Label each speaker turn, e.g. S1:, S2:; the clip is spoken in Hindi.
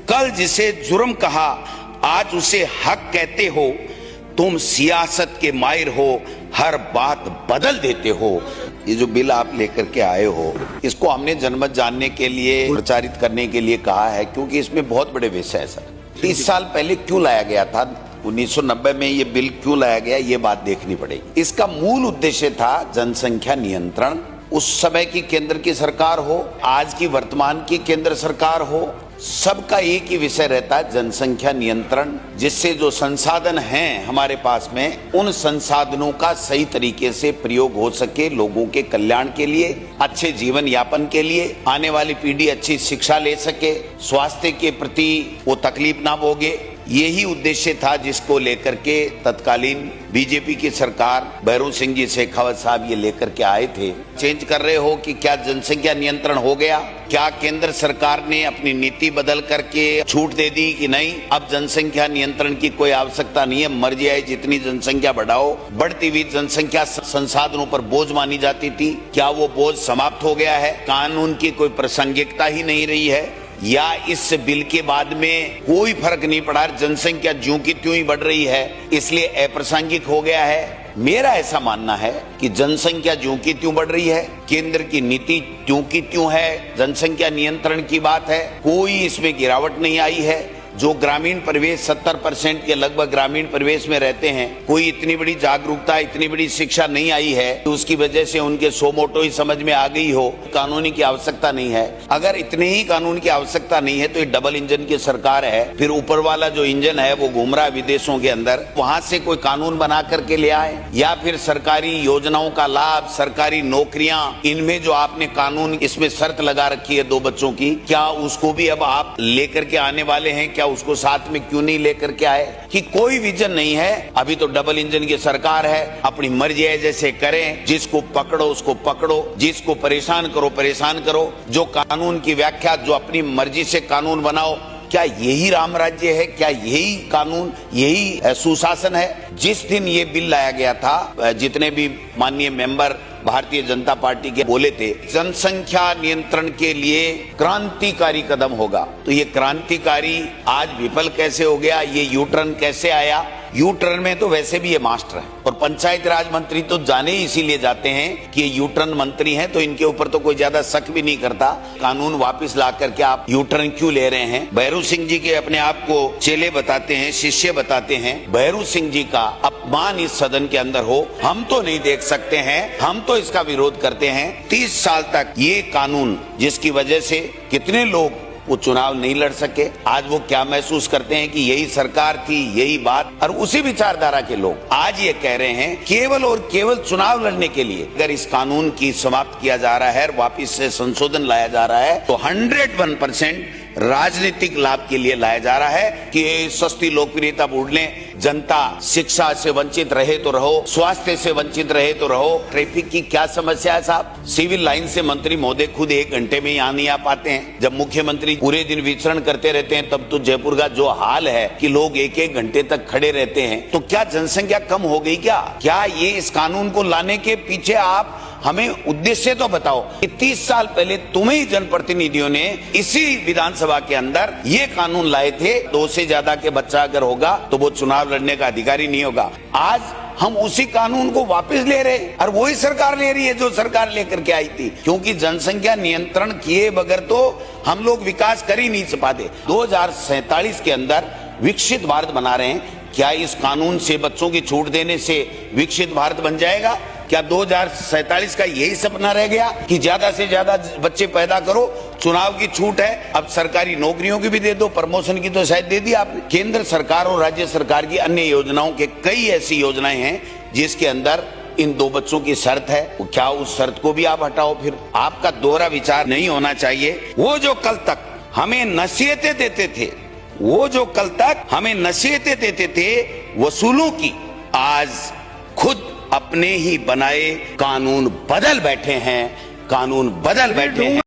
S1: कल जिसे जुर्म कहा आज उसे हक कहते हो, तुम सियासत के माहिर हो, हर बात बदल देते हो। ये जो बिल आप लेकर के आए हो, इसको हमने जनमत जानने के लिए, प्रचारित करने के लिए कहा है, क्योंकि इसमें बहुत बड़े विषय है सर। 30 साल पहले क्यों लाया गया था, 1990 में ये बिल क्यों लाया गया, ये बात देखनी पड़ेगी। इसका मूल उद्देश्य था जनसंख्या नियंत्रण। उस समय की केंद्र की सरकार हो, आज की वर्तमान की केंद्र सरकार हो, सबका एक ही विषय रहता है, जनसंख्या नियंत्रण, जिससे जो संसाधन हैं हमारे पास में, उन संसाधनों का सही तरीके से प्रयोग हो सके, लोगों के कल्याण के लिए, अच्छे जीवन यापन के लिए, आने वाली पीढ़ी अच्छी शिक्षा ले सके, स्वास्थ्य के प्रति वो तकलीफ ना भोगे। यही उद्देश्य था जिसको लेकर के तत्कालीन बीजेपी की सरकार, भैरू सिंह जी शेखावत साहब ये लेकर के आए थे। चेंज कर रहे हो कि क्या जनसंख्या नियंत्रण हो गया? क्या केंद्र सरकार ने अपनी नीति बदल करके छूट दे दी कि नहीं, अब जनसंख्या नियंत्रण की कोई आवश्यकता नहीं है, मर्जी आए जितनी जनसंख्या बढ़ाओ। बढ़ती हुई जनसंख्या संसाधनों पर बोझ मानी जाती थी, क्या वो बोझ समाप्त हो गया है? कानून की कोई प्रासंगिकता ही नहीं रही है, या इस बिल के बाद में कोई फर्क नहीं पड़ा, जनसंख्या ज्यों की त्यों ही बढ़ रही है, इसलिए अप्रासंगिक हो गया है? मेरा ऐसा मानना है कि जनसंख्या ज्यों की त्यों बढ़ रही है, केंद्र की नीति त्यों की त्यों है, जनसंख्या नियंत्रण की बात है, कोई इसमें गिरावट नहीं आई है। जो ग्रामीण परिवेश 70% के लगभग ग्रामीण परिवेश में रहते हैं, कोई इतनी बड़ी जागरूकता, इतनी बड़ी शिक्षा नहीं आई है तो उसकी वजह से उनके सो मोटो ही समझ में आ गई हो, कानूनी की आवश्यकता नहीं है। अगर इतने ही कानून की आवश्यकता नहीं है तो ये डबल इंजन की सरकार है, फिर ऊपर वाला जो इंजन है वो घूम रहा है विदेशों के अंदर, वहां से कोई कानून बना करके ले आए, या फिर सरकारी योजनाओं का लाभ, सरकारी नौकरियां, इनमें जो आपने कानून इसमें शर्त लगा रखी है 2 बच्चों की, क्या उसको भी अब आप लेकर के आने वाले हैं? क्या उसको साथ में क्यों नहीं लेकर के आए? कि कोई विजन नहीं है। अभी तो डबल इंजन की सरकार है, अपनी मर्जी है जैसे करें, जिसको पकड़ो उसको पकड़ो, जिसको परेशान करो परेशान करो, जो कानून की व्याख्या, जो अपनी मर्जी से कानून बनाओ। क्या यही राम राज्य है? क्या यही कानून, यही सुशासन है? जिस दिन ये बिल लाया गया था, जितने भी माननीय मेंबर भारतीय जनता पार्टी के बोले थे, जनसंख्या नियंत्रण के लिए क्रांतिकारी कदम होगा, तो ये क्रांतिकारी आज विफल कैसे हो गया? ये यू टर्न कैसे आया? यू टर्न में तो वैसे भी ये मास्टर है, और पंचायत राज मंत्री तो जाने ही इसीलिए जाते हैं कि ये यू टर्न मंत्री हैं, तो इनके ऊपर तो कोई ज्यादा शक भी नहीं करता। कानून वापस ला करके आप यू टर्न क्यों ले रहे हैं? भैरू सिंह जी के अपने आप को चेले बताते हैं, शिष्य बताते हैं। भैरू सिंह जी का अपमान इस सदन के अंदर हो, हम तो नहीं देख सकते हैं, हम तो इसका विरोध करते हैं। 30 साल तक ये कानून, जिसकी वजह से कितने लोग वो चुनाव नहीं लड़ सके, आज वो क्या महसूस करते हैं कि यही सरकार थी, यही बात। और उसी विचारधारा के लोग आज ये कह रहे हैं केवल और केवल चुनाव लड़ने के लिए अगर इस कानून की समाप्त किया जा रहा है, वापिस से संशोधन लाया जा रहा है, तो 101% राजनीतिक लाभ के लिए लाया जा रहा है कि सस्ती लोकप्रियता बढ़ने, जनता शिक्षा से वंचित रहे तो रहो, स्वास्थ्य से वंचित रहे तो रहो। ट्रैफिक की क्या समस्या है साहब? सिविल लाइन से मंत्री महोदय खुद 1 घंटे में यहाँ नहीं आ पाते हैं। जब मुख्यमंत्री पूरे दिन विचरण करते रहते हैं, तब तो जयपुर का जो हाल है कि लोग 1-1 घंटे तक खड़े रहते हैं। तो क्या जनसंख्या कम हो गई क्या? क्या ये इस कानून को लाने के पीछे आप हमें उद्देश्य तो बताओ कि 30 साल पहले तुम्हें जनप्रतिनिधियों ने इसी विधानसभा के अंदर ये कानून लाए थे, 2 से ज्यादा के बच्चा अगर होगा तो वो चुनाव लड़ने का अधिकारी नहीं होगा। आज हम उसी कानून को वापस ले रहे हैं, और वही सरकार ले रही है जो सरकार लेकर के आई थी, क्योंकि जनसंख्या नियंत्रण किए बगैर तो हम लोग विकास कर ही नहीं पाते। 2047 के अंदर विकसित भारत बना रहे हैं, क्या इस कानून से, बच्चों की छूट देने से विकसित भारत बन जाएगा? क्या 2047 का यही सपना रह गया कि ज्यादा से ज्यादा बच्चे पैदा करो, चुनाव की छूट है, अब सरकारी नौकरियों की भी दे दो, प्रमोशन की तो शायद दे दी आपने। केंद्र सरकार और राज्य सरकार की अन्य योजनाओं के कई ऐसी योजनाएं हैं जिसके अंदर इन 2 बच्चों की शर्त है, क्या उस शर्त को भी आप हटाओ? फिर आपका दोहरा विचार नहीं होना चाहिए। वो जो कल तक हमें नसीहतें देते थे, वो जो कल तक हमें नसीहतें देते थे वसूलों की, आज खुद अपने ही बनाए कानून बदल बैठे हैं, कानून बदल बैठे हैं।